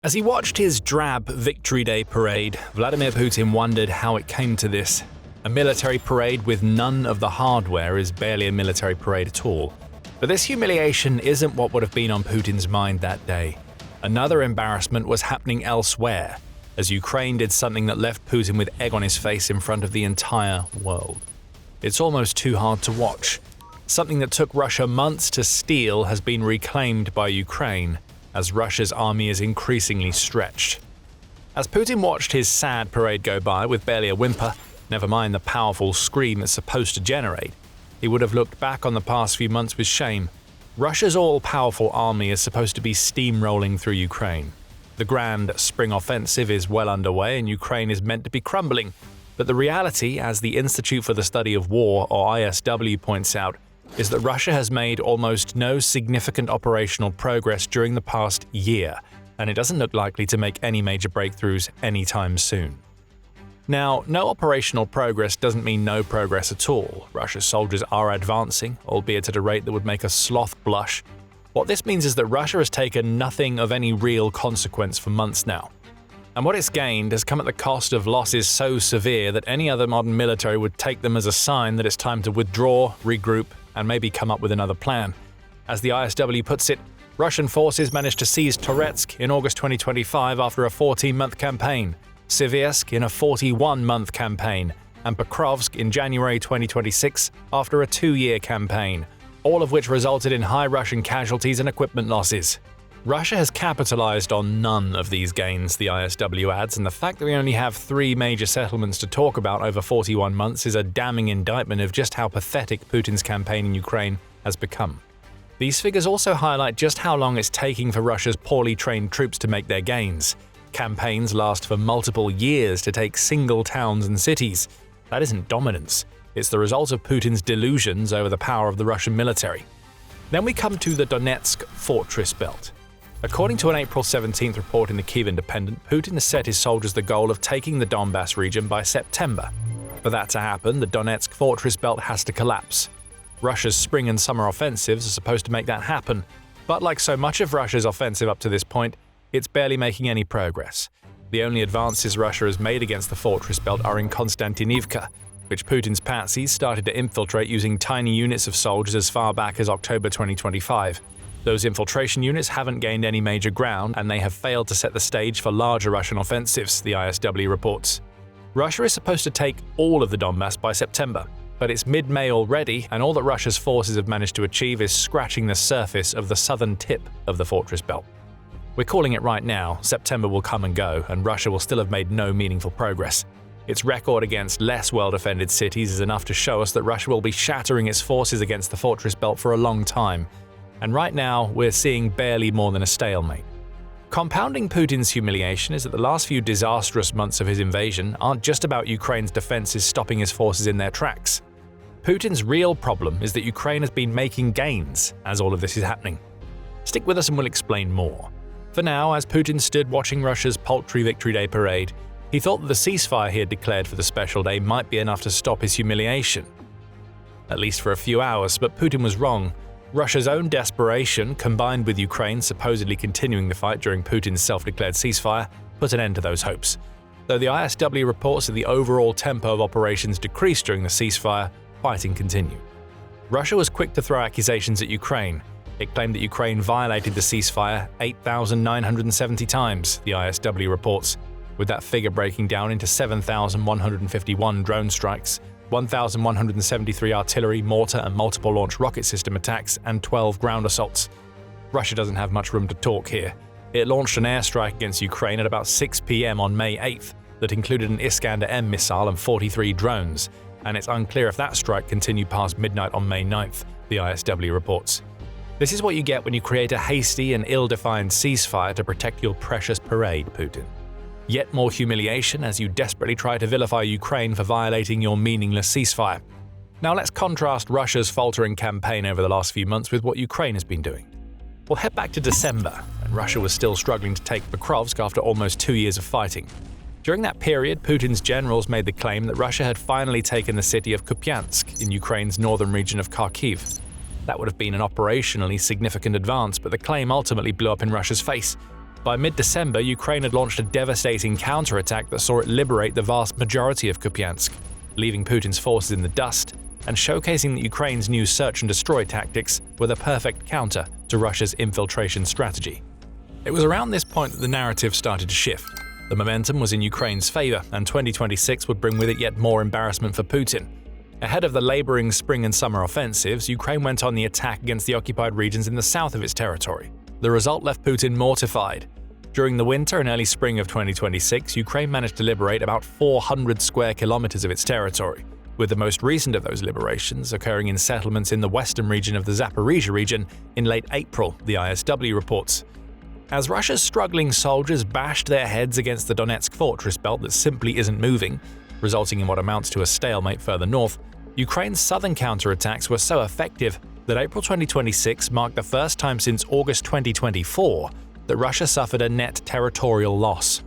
As he watched his drab Victory Day parade, Vladimir Putin wondered how it came to this. A military parade with none of the hardware is barely a military parade at all. But this humiliation isn't what would have been on Putin's mind that day. Another embarrassment was happening elsewhere, as Ukraine did something that left Putin with egg on his face in front of the entire world. It's almost too hard to watch. Something that took Russia months to steal has been reclaimed by Ukraine, as Russia's army is increasingly stretched. As Putin watched his sad parade go by with barely a whimper, never mind the powerful scream it's supposed to generate, he would have looked back on the past few months with shame. Russia's all-powerful army is supposed to be steamrolling through Ukraine. The grand spring offensive is well underway and Ukraine is meant to be crumbling. But the reality, as the Institute for the Study of War, or ISW, points out, is that Russia has made almost no significant operational progress during the past year, and it doesn't look likely to make any major breakthroughs anytime soon. Now, no operational progress doesn't mean no progress at all. Russia's soldiers are advancing, albeit at a rate that would make a sloth blush. What this means is that Russia has taken nothing of any real consequence for months now. And what it's gained has come at the cost of losses so severe that any other modern military would take them as a sign that it's time to withdraw, regroup, and maybe come up with another plan. As the ISW puts it, Russian forces managed to seize Donetsk in August 2025 after a 14-month campaign, Siversk in a 41-month campaign, and Pokrovsk in January 2026 after a 2-year campaign, all of which resulted in high Russian casualties and equipment losses. Russia has capitalized on none of these gains, the ISW adds, and the fact that we only have 3 major settlements to talk about over 41 months is a damning indictment of just how pathetic Putin's campaign in Ukraine has become. These figures also highlight just how long it's taking for Russia's poorly trained troops to make their gains. Campaigns last for multiple years to take single towns and cities. That isn't dominance. It's the result of Putin's delusions over the power of the Russian military. Then we come to the Donetsk fortress belt. According to an April 17th report in the Kyiv Independent, Putin has set his soldiers the goal of taking the Donbass region by September. For that to happen, the Donetsk fortress belt has to collapse. Russia's spring and summer offensives are supposed to make that happen, but like so much of Russia's offensive up to this point, it's barely making any progress. The only advances Russia has made against the fortress belt are in Konstantinivka, which Putin's patsies started to infiltrate using tiny units of soldiers as far back as October 2025. Those infiltration units haven't gained any major ground, and they have failed to set the stage for larger Russian offensives, the ISW reports. Russia is supposed to take all of the Donbass by September, but it's mid-May already, and all that Russia's forces have managed to achieve is scratching the surface of the southern tip of the fortress belt. We're calling it right now. September will come and go, and Russia will still have made no meaningful progress. Its record against less well-defended cities is enough to show us that Russia will be shattering its forces against the fortress belt for a long time. And right now, we're seeing barely more than a stalemate. Compounding Putin's humiliation is that the last few disastrous months of his invasion aren't just about Ukraine's defenses stopping his forces in their tracks. Putin's real problem is that Ukraine has been making gains as all of this is happening. Stick with us and we'll explain more. For now, as Putin stood watching Russia's paltry Victory Day parade, he thought that the ceasefire he had declared for the special day might be enough to stop his humiliation. At least for a few hours, but Putin was wrong. Russia's own desperation, combined with Ukraine supposedly continuing the fight during Putin's self-declared ceasefire, put an end to those hopes. Though the ISW reports that the overall tempo of operations decreased during the ceasefire, fighting continued. Russia was quick to throw accusations at Ukraine. It claimed that Ukraine violated the ceasefire 8,970 times, the ISW reports, with that figure breaking down into 7,151 drone strikes, 1,173 artillery, mortar and multiple launch rocket system attacks, and 12 ground assaults. Russia doesn't have much room to talk here. It launched an airstrike against Ukraine at about 6 p.m. on May 8th that included an Iskander-M missile and 43 drones, and it's unclear if that strike continued past midnight on May 9th, the ISW reports. This is what you get when you create a hasty and ill-defined ceasefire to protect your precious parade, Putin. Yet more humiliation as you desperately try to vilify Ukraine for violating your meaningless ceasefire. Now let's contrast Russia's faltering campaign over the last few months with what Ukraine has been doing. We'll head back to December, when Russia was still struggling to take Pokrovsk after almost 2 years of fighting. During that period, Putin's generals made the claim that Russia had finally taken the city of Kupiansk in Ukraine's northern region of Kharkiv. That would have been an operationally significant advance, but the claim ultimately blew up in Russia's face. By mid-December, Ukraine had launched a devastating counterattack that saw it liberate the vast majority of Kupiansk, leaving Putin's forces in the dust and showcasing that Ukraine's new search and destroy tactics were the perfect counter to Russia's infiltration strategy. It was around this point that the narrative started to shift. The momentum was in Ukraine's favor, and 2026 would bring with it yet more embarrassment for Putin. Ahead of the laboring spring and summer offensives, Ukraine went on the attack against the occupied regions in the south of its territory. The result left Putin mortified. During the winter and early spring of 2026, Ukraine managed to liberate about 400 square kilometers of its territory, with the most recent of those liberations occurring in settlements in the western region of the Zaporizhia region in late April, the ISW reports. As Russia's struggling soldiers bashed their heads against the Donetsk fortress belt that simply isn't moving, resulting in what amounts to a stalemate further north, Ukraine's southern counterattacks were so effective that April 2026 marked the first time since August 2024 that Russia suffered a net territorial loss.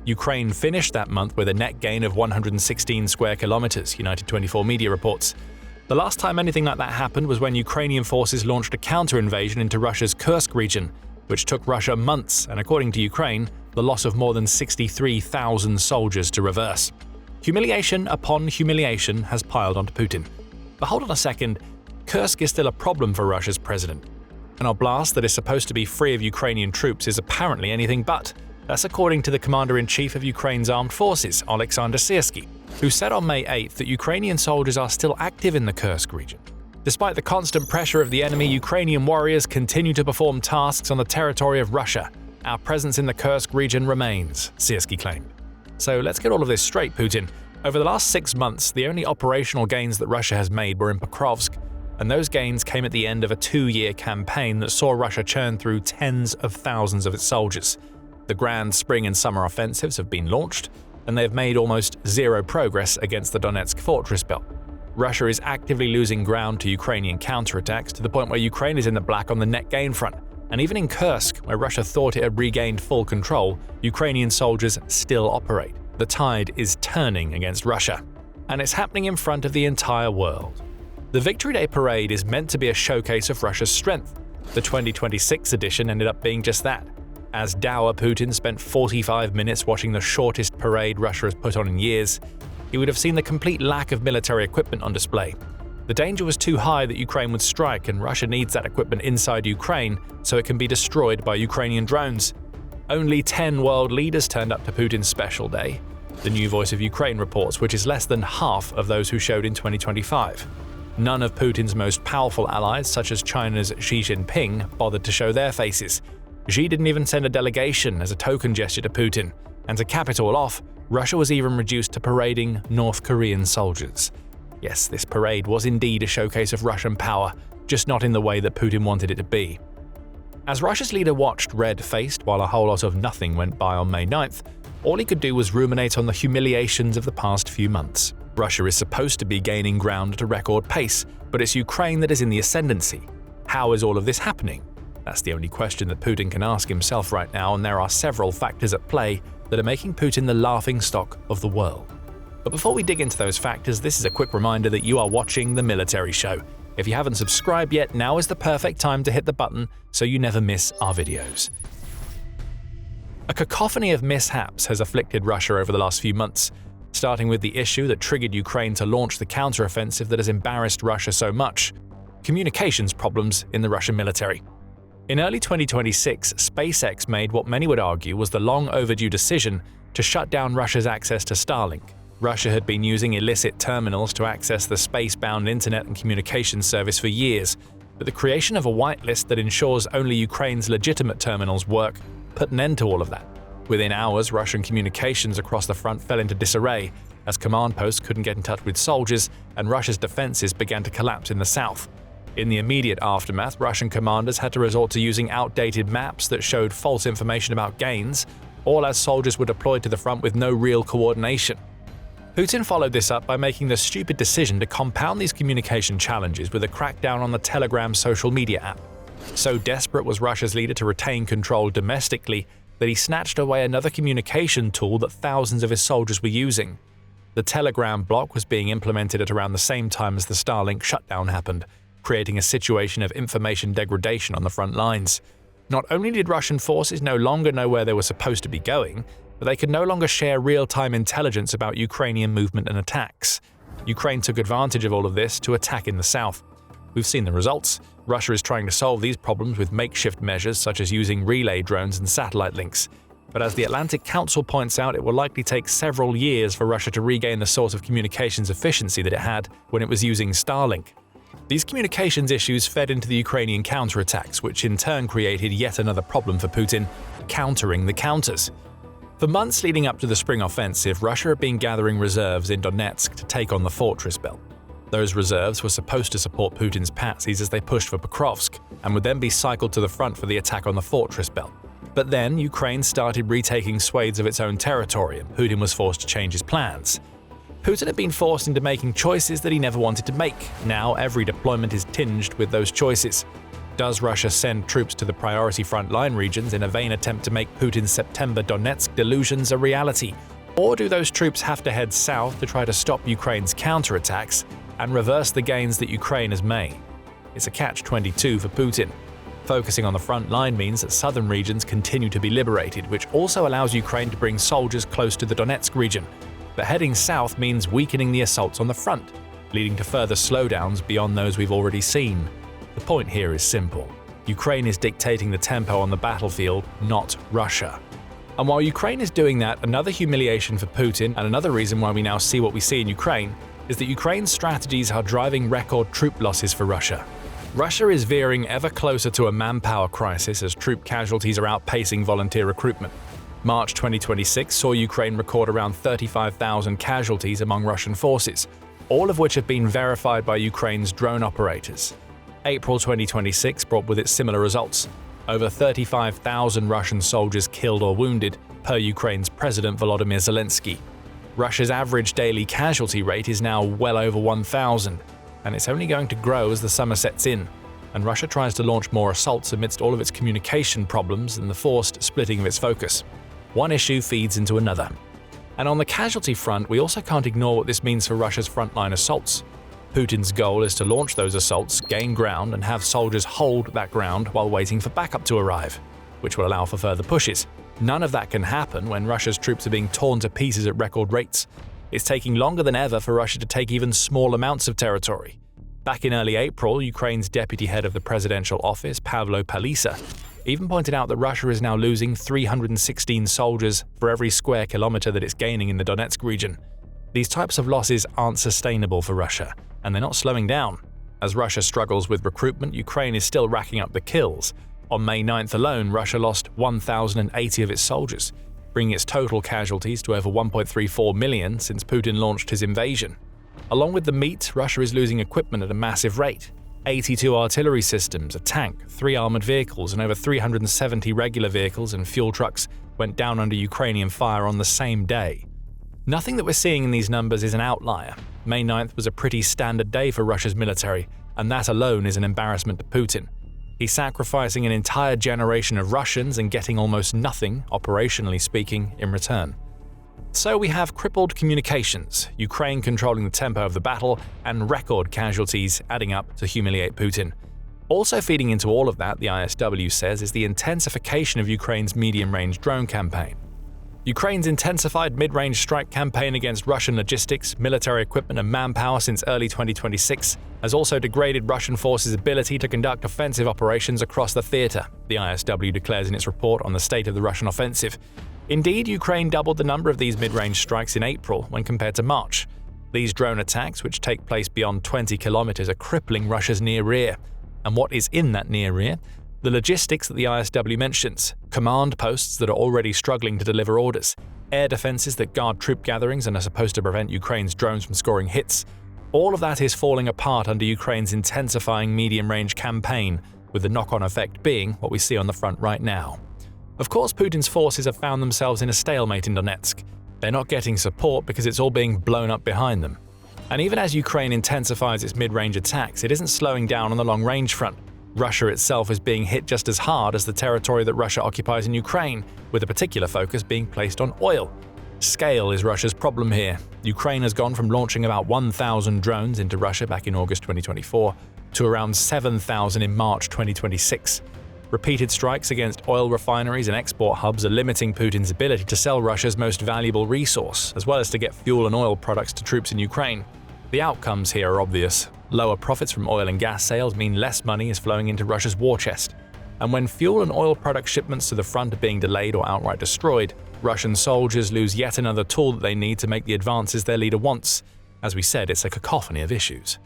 Ukraine finished that month with a net gain of 116 square kilometers, United 24 media reports. The last time anything like that happened was when Ukrainian forces launched a counter-invasion into Russia's Kursk region, which took Russia months and, according to Ukraine, the loss of more than 63,000 soldiers to reverse. Humiliation upon humiliation has piled onto Putin. But hold on a second, Kursk is still a problem for Russia's president. An oblast that is supposed to be free of Ukrainian troops is apparently anything but. That's according to the commander-in-chief of Ukraine's armed forces, Alexander Syrsky, who said on May 8th that Ukrainian soldiers are still active in the Kursk region. Despite the constant pressure of the enemy, Ukrainian warriors continue to perform tasks on the territory of Russia. Our presence in the Kursk region remains, Syrsky claimed. So let's get all of this straight, Putin. Over the last 6 months, the only operational gains that Russia has made were in Pokrovsk, and those gains came at the end of a 2-year campaign that saw Russia churn through tens of thousands of its soldiers. The grand spring and summer offensives have been launched, and they have made almost zero progress against the Donetsk fortress belt. Russia is actively losing ground to Ukrainian counterattacks to the point where Ukraine is in the black on the net gain front. And even in Kursk, where Russia thought it had regained full control, Ukrainian soldiers still operate. The tide is turning against Russia. And it's happening in front of the entire world. The Victory Day parade is meant to be a showcase of Russia's strength. The 2026 edition ended up being just that. As dour Putin spent 45 minutes watching the shortest parade Russia has put on in years, he would have seen the complete lack of military equipment on display. The danger was too high that Ukraine would strike, and Russia needs that equipment inside Ukraine so it can be destroyed by Ukrainian drones. Only 10 world leaders turned up to Putin's special day, the new Voice of Ukraine reports, which is less than half of those who showed in 2025. None of Putin's most powerful allies, such as China's Xi Jinping, bothered to show their faces. Xi didn't even send a delegation as a token gesture to Putin, and to cap it all off, Russia was even reduced to parading North Korean soldiers. Yes, this parade was indeed a showcase of Russian power, just not in the way that Putin wanted it to be. As Russia's leader watched red-faced while a whole lot of nothing went by on May 9th, all he could do was ruminate on the humiliations of the past few months. Russia is supposed to be gaining ground at a record pace, but it's Ukraine that is in the ascendancy. How is all of this happening? That's the only question that Putin can ask himself right now, and there are several factors at play that are making Putin the laughingstock of the world. But before we dig into those factors, this is a quick reminder that you are watching The Military Show. If you haven't subscribed yet, now is the perfect time to hit the button so you never miss our videos. A cacophony of mishaps has afflicted Russia over the last few months, starting with the issue that triggered Ukraine to launch the counteroffensive that has embarrassed Russia so much: communications problems in the Russian military. In early 2026, SpaceX made what many would argue was the long overdue decision to shut down Russia's access to Starlink. Russia had been using illicit terminals to access the space-bound internet and communications service for years, but the creation of a whitelist that ensures only Ukraine's legitimate terminals work put an end to all of that. Within hours, Russian communications across the front fell into disarray, as command posts couldn't get in touch with soldiers and Russia's defenses began to collapse in the south. In the immediate aftermath, Russian commanders had to resort to using outdated maps that showed false information about gains, all as soldiers were deployed to the front with no real coordination. Putin followed this up by making the stupid decision to compound these communication challenges with a crackdown on the Telegram social media app. So desperate was Russia's leader to retain control domestically that he snatched away another communication tool that thousands of his soldiers were using. The Telegram block was being implemented at around the same time as the Starlink shutdown happened, creating a situation of information degradation on the front lines. Not only did Russian forces no longer know where they were supposed to be going, but they could no longer share real-time intelligence about Ukrainian movement and attacks. Ukraine took advantage of all of this to attack in the south. We've seen the results. Russia is trying to solve these problems with makeshift measures such as using relay drones and satellite links. But as the Atlantic Council points out, it will likely take several years for Russia to regain the sort of communications efficiency that it had when it was using Starlink. These communications issues fed into the Ukrainian counterattacks, which in turn created yet another problem for Putin: countering the counters. For months leading up to the spring offensive, Russia had been gathering reserves in Donetsk to take on the fortress belt. Those reserves were supposed to support Putin's patsies as they pushed for Pokrovsk, and would then be cycled to the front for the attack on the fortress belt. But then Ukraine started retaking swathes of its own territory, and Putin was forced to change his plans. Putin had been forced into making choices that he never wanted to make. Now every deployment is tinged with those choices. Does Russia send troops to the priority frontline regions in a vain attempt to make Putin's September Donetsk delusions a reality? Or do those troops have to head south to try to stop Ukraine's counterattacks and reverse the gains that Ukraine has made? It's a catch-22 for Putin. Focusing on the front line means that southern regions continue to be liberated, which also allows Ukraine to bring soldiers close to the Donetsk region. But heading south means weakening the assaults on the front, leading to further slowdowns beyond those we've already seen. The point here is simple. Ukraine is dictating the tempo on the battlefield, not Russia. And while Ukraine is doing that, another humiliation for Putin, and another reason why we now see what we see in Ukraine, is that Ukraine's strategies are driving record troop losses for Russia. Russia is veering ever closer to a manpower crisis as troop casualties are outpacing volunteer recruitment. March 2026 saw Ukraine record around 35,000 casualties among Russian forces, all of which have been verified by Ukraine's drone operators. April 2026 brought with it similar results: over 35,000 Russian soldiers killed or wounded, per Ukraine's President Volodymyr Zelensky. Russia's average daily casualty rate is now well over 1,000, and it's only going to grow as the summer sets in, and Russia tries to launch more assaults amidst all of its communication problems and the forced splitting of its focus. One issue feeds into another. And on the casualty front, we also can't ignore what this means for Russia's frontline assaults. Putin's goal is to launch those assaults, gain ground, and have soldiers hold that ground while waiting for backup to arrive, which will allow for further pushes. None of that can happen when Russia's troops are being torn to pieces at record rates. It's taking longer than ever for Russia to take even small amounts of territory. Back in early April, Ukraine's deputy head of the presidential office, Pavlo Palisa, even pointed out that Russia is now losing 316 soldiers for every square kilometer that it's gaining in the Donetsk region. These types of losses aren't sustainable for Russia, and they're not slowing down. As Russia struggles with recruitment, Ukraine is still racking up the kills. On May 9th alone, Russia lost 1,080 of its soldiers, bringing its total casualties to over 1.34 million since Putin launched his invasion. Along with the meat, Russia is losing equipment at a massive rate. 82 artillery systems, a tank, 3 armored vehicles, and over 370 regular vehicles and fuel trucks went down under Ukrainian fire on the same day. Nothing that we're seeing in these numbers is an outlier. May 9th was a pretty standard day for Russia's military, and that alone is an embarrassment to Putin. He's sacrificing an entire generation of Russians and getting almost nothing, operationally speaking, in return. So we have crippled communications, Ukraine controlling the tempo of the battle, and record casualties adding up to humiliate Putin. Also feeding into all of that, the ISW says, is the intensification of Ukraine's medium-range drone campaign. Ukraine's intensified mid-range strike campaign against Russian logistics, military equipment and manpower since early 2026 has also degraded Russian forces' ability to conduct offensive operations across the theater, the ISW declares in its report on the state of the Russian offensive. Indeed, Ukraine doubled the number of these mid-range strikes in April when compared to March. These drone attacks, which take place beyond 20 kilometers, are crippling Russia's near rear. And what is in that near rear? The logistics that the ISW mentions, command posts that are already struggling to deliver orders, air defenses that guard troop gatherings and are supposed to prevent Ukraine's drones from scoring hits. All of that is falling apart under Ukraine's intensifying medium-range campaign, with the knock-on effect being what we see on the front right now. Of course, Putin's forces have found themselves in a stalemate in Donetsk. They're not getting support because it's all being blown up behind them. And even as Ukraine intensifies its mid-range attacks, it isn't slowing down on the long-range front. Russia itself is being hit just as hard as the territory that Russia occupies in Ukraine, with a particular focus being placed on oil. Scale is Russia's problem here. Ukraine has gone from launching about 1,000 drones into Russia back in August 2024 to around 7,000 in March 2026. Repeated strikes against oil refineries and export hubs are limiting Putin's ability to sell Russia's most valuable resource, as well as to get fuel and oil products to troops in Ukraine. The outcomes here are obvious. Lower profits from oil and gas sales mean less money is flowing into Russia's war chest. And when fuel and oil product shipments to the front are being delayed or outright destroyed, Russian soldiers lose yet another tool that they need to make the advances their leader wants. As we said, it's a cacophony of issues.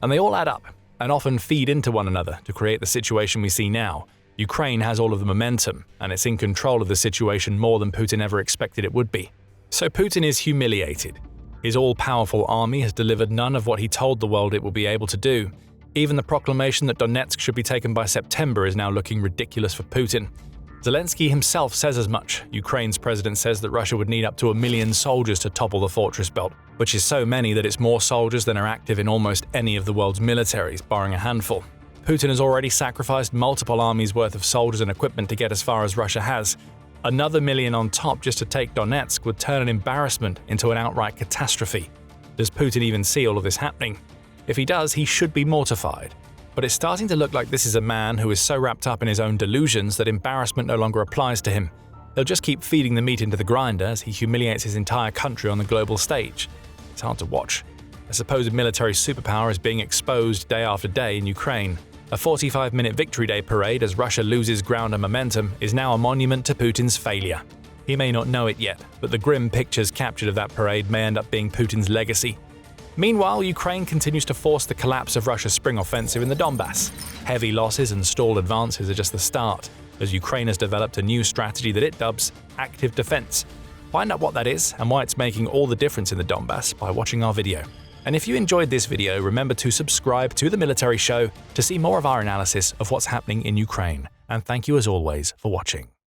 And they all add up, and often feed into one another to create the situation we see now. Ukraine has all of the momentum, and it's in control of the situation more than Putin ever expected it would be. So Putin is humiliated. His all-powerful army has delivered none of what he told the world it will be able to do. Even the proclamation that Donetsk should be taken by September is now looking ridiculous for Putin. Zelensky himself says as much. Ukraine's president says that Russia would need up to 1 million soldiers to topple the fortress belt, which is so many that it's more soldiers than are active in almost any of the world's militaries, barring a handful. Putin has already sacrificed multiple armies' worth of soldiers and equipment to get as far as Russia has. Another million on top just to take Donetsk would turn an embarrassment into an outright catastrophe. Does Putin even see all of this happening? If he does, he should be mortified. But it's starting to look like this is a man who is so wrapped up in his own delusions that embarrassment no longer applies to him. He'll just keep feeding the meat into the grinder as he humiliates his entire country on the global stage. It's hard to watch. A supposed military superpower is being exposed day after day in Ukraine. A 45-minute Victory Day parade as Russia loses ground and momentum is now a monument to Putin's failure. He may not know it yet, but the grim pictures captured of that parade may end up being Putin's legacy. Meanwhile, Ukraine continues to force the collapse of Russia's spring offensive in the Donbass. Heavy losses and stalled advances are just the start, as Ukraine has developed a new strategy that it dubs active defense. Find out what that is and why it's making all the difference in the Donbass by watching our video. And if you enjoyed this video, remember to subscribe to The Military Show to see more of our analysis of what's happening in Ukraine. And thank you as always for watching.